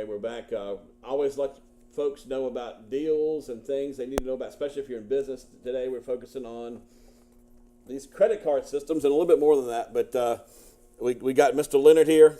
we're back. I always let folks know about deals and things they need to know about, especially if you're in business. Today we're focusing on these credit card systems and a little bit more than that, but we got Mr. Leonard here.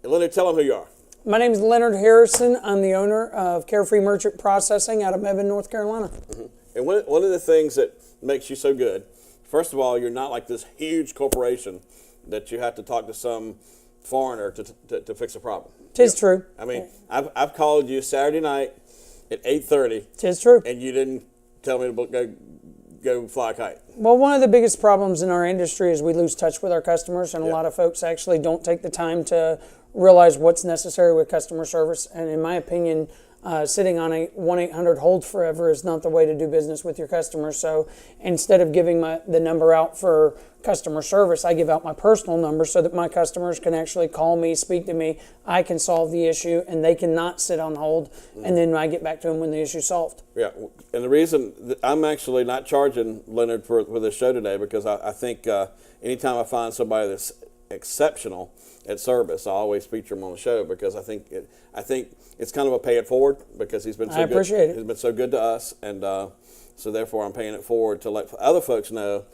And Leonard, tell them who you are. My name is Leonard Harrison. I'm the owner of Carefree Merchant Processing out of Mebane, North Carolina. Mm-hmm. And one of the things that makes you so good, first of all, you're not like this huge corporation that you have to talk to some foreigner to fix a problem. Tis true. I mean, I've called you Saturday night at 8:30. Tis true. And you didn't tell me to go fly a kite. Well, one of the biggest problems in our industry is we lose touch with our customers, and Yeah. a lot of folks actually don't take the time to realize what's necessary with customer service. And in my opinion, sitting on a 1-800 hold forever is not the way to do business with your customers. So instead of giving the number out for customer service, I give out my personal number so that my customers can actually call me, speak to me. I can solve the issue, and they cannot sit on hold, and then I get back to them when the issue's solved. Yeah, and the reason that I'm actually not charging Leonard for this show today, because I think anytime I find somebody that's exceptional at service, I always feature him on the show, because I think it's kind of a pay it forward, because he's been so I appreciate it. He's been so good to us, and so therefore I'm paying it forward to let other folks know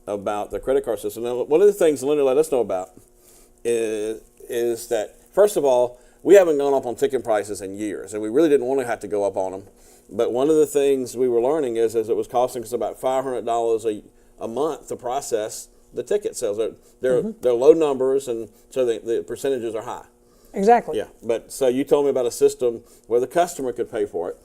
about the credit card system. Now, one of the things Leonard let us know about is that, first of all, we haven't gone up on ticket prices in years, and we really didn't want to have to go up on them. But one of the things we were learning is it was costing us about $500 a month to process the ticket sales. They're low numbers, and so the percentages are high. Exactly. Yeah, but so you told me about a system where the customer could pay for it,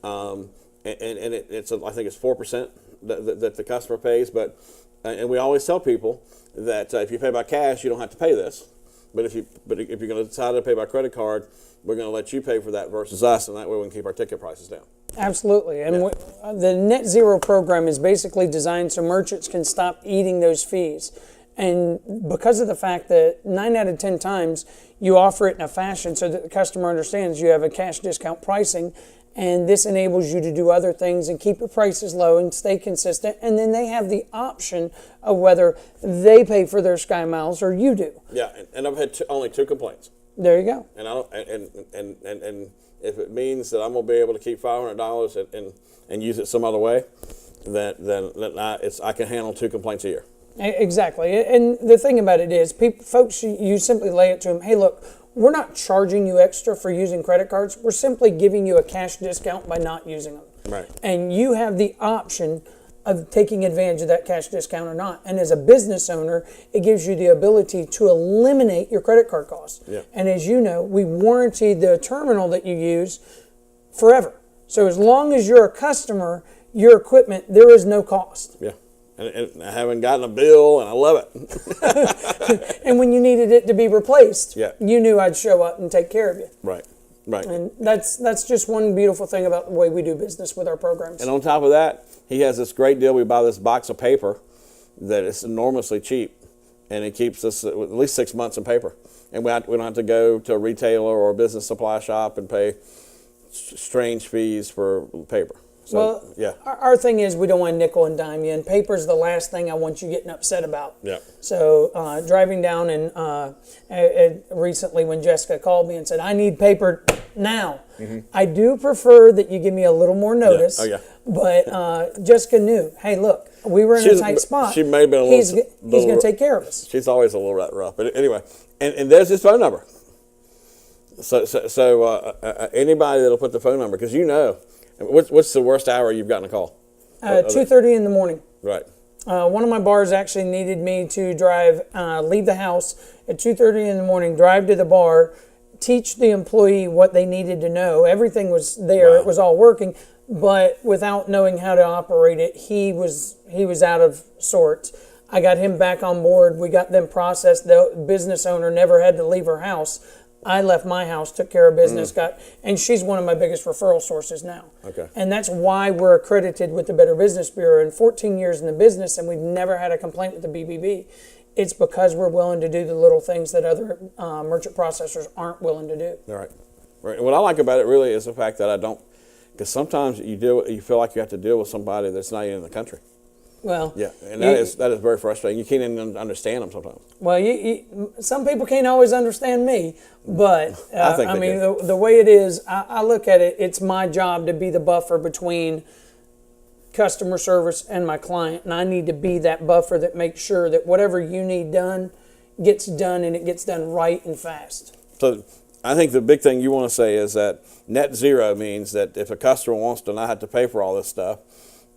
and it's I think it's 4% that the customer pays. But and we always tell people that if you pay by cash, you don't have to pay this. But if you're going to decide to pay by credit card, we're going to let you pay for that versus us, and that way we can keep our ticket prices down. Absolutely. And the Net Zero program is basically designed so merchants can stop eating those fees. And because of the fact that 9 out of 10 times you offer it in a fashion so that the customer understands you have a cash discount pricing, and this enables you to do other things and keep your prices low and stay consistent. And then they have the option of whether they pay for their Sky Miles or you do. Yeah, and I've had only 2 complaints. There you go. And I don't, and if it means that I'm going to be able to keep $500 and use it some other way, then I can handle 2 complaints a year. Exactly. And the thing about it is, folks, you simply lay it to them, hey, look, we're not charging you extra for using credit cards. We're simply giving you a cash discount by not using them. Right. And you have the option of taking advantage of that cash discount or not. And as a business owner, it gives you the ability to eliminate your credit card costs. Yeah. And as you know, we warranty the terminal that you use forever. So as long as you're a customer, your equipment, there is no cost. Yeah. And I haven't gotten a bill, and I love it. And when you needed it to be replaced, yeah. you knew I'd show up and take care of you. Right. And that's just one beautiful thing about the way we do business with our programs. And on top of that, he has this great deal. We buy this box of paper that is enormously cheap, and it keeps us at least 6 months in paper. And we don't have to go to a retailer or a business supply shop and pay strange fees for paper. So, well, yeah. Our thing is we don't want to nickel and dime you, and paper's the last thing I want you getting upset about. Yeah. So driving down and recently when Jessica called me and said, I need paper now, I do prefer that you give me a little more notice. Yeah. Oh, yeah. But Jessica knew, hey, look, we were in a tight spot. She may have been a He's going to take care of us. She's always a little rough. But anyway, and there's his phone number. So anybody that'll put the phone number, because you know, what's the worst hour you've gotten a call? 2:30 in the morning. Right. One of my bars actually needed me to drive, leave the house at 2:30 in the morning, drive to the bar, teach the employee what they needed to know. Everything was there. Wow. It was all working, but without knowing how to operate it, he was out of sorts. I got him back on board. We got them processed. The business owner never had to leave her house. I left my house, took care of business, and she's one of my biggest referral sources now. Okay. And that's why we're accredited with the Better Business Bureau. In 14 years in the business, and we've never had a complaint with the BBB. It's because we're willing to do the little things that other merchant processors aren't willing to do. All right. Right. What I like about it really is the fact that I don't, because sometimes you feel like you have to deal with somebody that's not even in the country. Well, Yeah, and that is very frustrating. You can't even understand them sometimes. Well, some people can't always understand me, but I mean, the way it is, I look at it, it's my job to be the buffer between customer service and my client, and I need to be that buffer that makes sure that whatever you need done gets done, and it gets done right and fast. So I think the big thing you want to say is that net zero means that if a customer wants to not have to pay for all this stuff,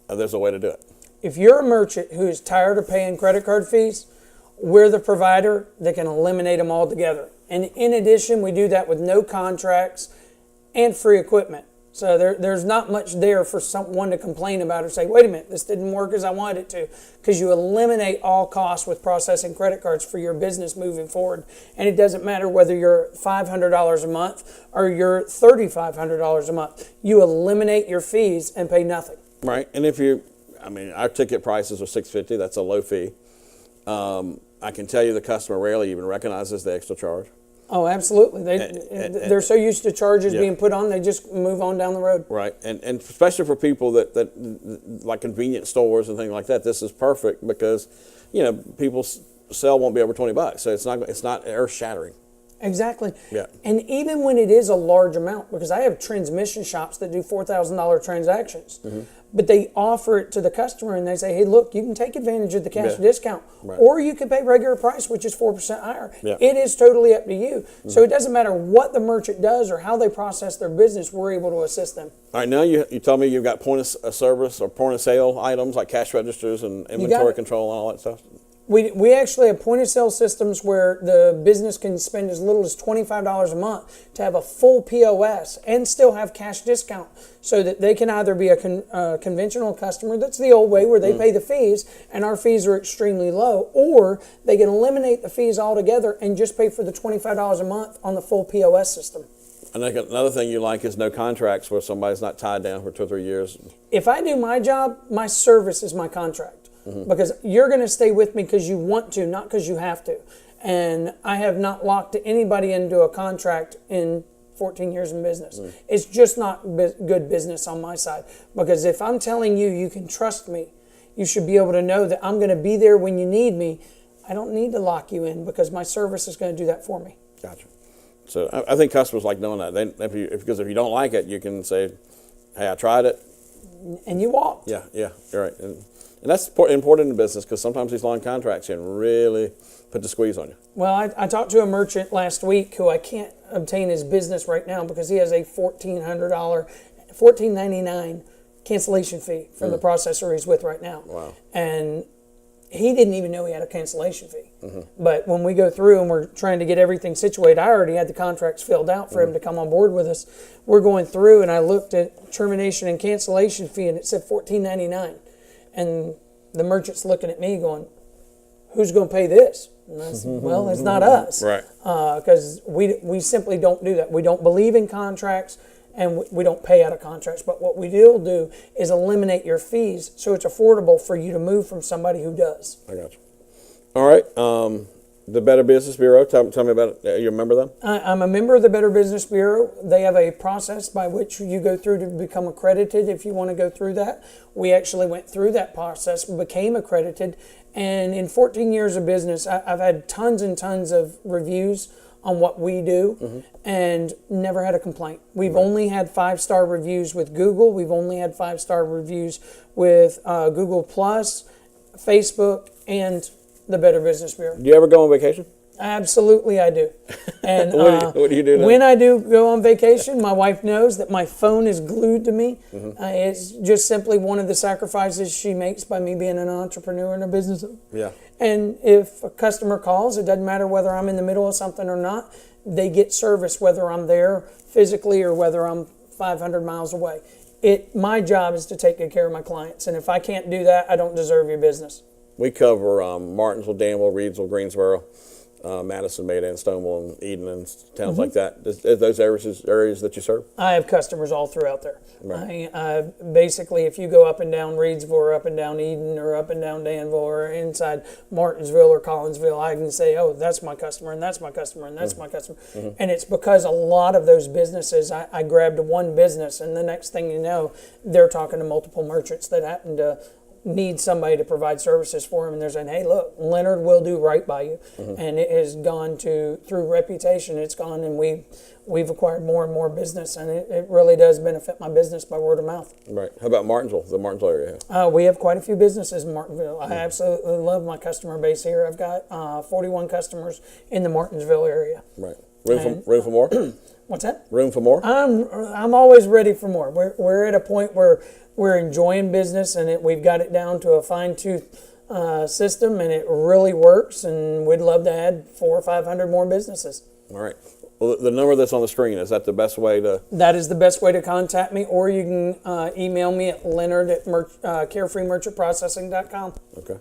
there's a way to do it. If you're a merchant who is tired of paying credit card fees, we're the provider that can eliminate them altogether. And in addition, we do that with no contracts and free equipment. So there's not much there for someone to complain about or say, wait a minute, this didn't work as I wanted it to, because you eliminate all costs with processing credit cards for your business moving forward. And it doesn't matter whether you're $500 a month or you're $3,500 a month. You eliminate your fees and pay nothing. Right, and our ticket prices are $6.50. That's a low fee. I can tell you the customer rarely even recognizes the extra charge. Oh, absolutely. They're so used to charges being put on, they just move on down the road. Right, and especially for people that like convenience stores and things like that, this is perfect because, people's sale won't be over $20, so it's not earth shattering. Exactly. Yeah. And even when it is a large amount, because I have transmission shops that do $4,000 transactions, but they offer it to the customer and they say, hey, look, you can take advantage of the cash discount, or you can pay regular price, which is 4% higher. Yeah. It is totally up to you. So it doesn't matter what the merchant does or how they process their business, we're able to assist them. All right, now you tell me you've got point of service or point of sale items like cash registers and inventory control and all that stuff. We actually have point of sale systems where the business can spend as little as $25 a month to have a full POS and still have cash discount, so that they can either be a conventional customer, that's the old way where they pay the fees and our fees are extremely low, or they can eliminate the fees altogether and just pay for the $25 a month on the full POS system. I think another thing you like is no contracts, where somebody's not tied down for 2 or 3 years. If I do my job, my service is my contract. Because you're going to stay with me because you want to, not because you have to. And I have not locked anybody into a contract in 14 years in business. It's just not good business on my side. Because if I'm telling you, you can trust me, you should be able to know that I'm going to be there when you need me. I don't need to lock you in because my service is going to do that for me. Gotcha. So I think customers like knowing that. Because if you don't like it, you can say, hey, I tried it. And you walk. Yeah, you're right. And that's important in business, because sometimes these long contracts can really put the squeeze on you. Well, I talked to a merchant last week who I can't obtain his business right now because he has a $1,499 cancellation fee from the processor he's with right now. Wow. And he didn't even know he had a cancellation fee. But when we go through and we're trying to get everything situated, I already had the contracts filled out for him to come on board with us. We're going through and I looked at termination and cancellation fee and it said $1,499. And the merchant's looking at me going, who's going to pay this? And I said, well, it's not us. Right. Because we simply don't do that. We don't believe in contracts and we don't pay out of contracts. But what we will do is eliminate your fees so it's affordable for you to move from somebody who does. I got you. All right. The Better Business Bureau, tell me about it. You remember them? I'm a member of the Better Business Bureau. They have a process by which you go through to become accredited if you want to go through that. We actually went through that process, became accredited, and in 14 years of business, I've had tons and tons of reviews on what we do and never had a complaint. We've only had 5-star reviews with Google. We've only had 5-star reviews with Google Plus, Facebook, and the Better Business Bureau. Do you ever go on vacation? Absolutely, I do. And what do you do now? when I do go on vacation, my wife knows that my phone is glued to me. It's just simply one of the sacrifices she makes by me being an entrepreneur and a business. Yeah. And if a customer calls, it doesn't matter whether I'm in the middle of something or not, they get service whether I'm there physically or whether I'm 500 miles away. My job is to take good care of my clients. And if I can't do that, I don't deserve your business. We cover Martinsville, Danville, Reedsville, Greensboro, Madison, Maida, and Stonewall, and Eden, and towns like that. Is those areas that you serve? I have customers all throughout there. Right. Basically, if you go up and down Reedsville or up and down Eden or up and down Danville or inside Martinsville or Collinsville, I can say, oh, that's my customer and that's my customer and that's my customer. And it's because a lot of those businesses, I grabbed one business and the next thing you know, they're talking to multiple merchants that happen to need somebody to provide services for them, and they're saying, hey, look, Leonard will do right by you. And it has gone through reputation, it's gone, and we've acquired more and more business, and it really does benefit my business by word of mouth. Right. How about Martinsville, the Martinsville area? We have quite a few businesses in Martinsville. I absolutely love my customer base here. I've got 41 customers in the Martinsville area. Right. Room for more? What's that? Room for more? I'm always ready for more. We're at a point where we're enjoying business, and we've got it down to a fine-tooth system, and it really works, and we'd love to add 400 or 500 more businesses. All right. Well, the number that's on the screen, is that the best way to? That is the best way to contact me, or you can email me at leonard@carefreemerchantprocessing.com. Okay.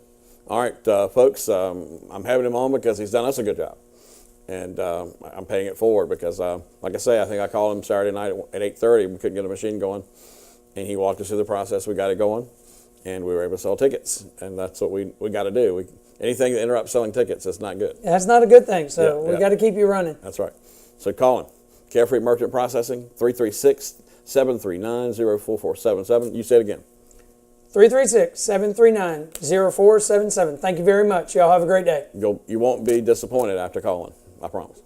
All right, folks, I'm having him on because he's done us a good job. And I'm paying it forward because, like I say, I think I called him Saturday night at 8:30. We couldn't get a machine going. And he walked us through the process. We got it going. And we were able to sell tickets. And that's what we got to do. Anything that interrupts selling tickets is not good. That's not a good thing. So Yeah, we got to keep you running. That's right. So call him. Carefree Merchant Processing, 336-739-0447. You say it again. 336-739-0477. Thank you very much. Y'all have a great day. You won't be disappointed after calling. I promise.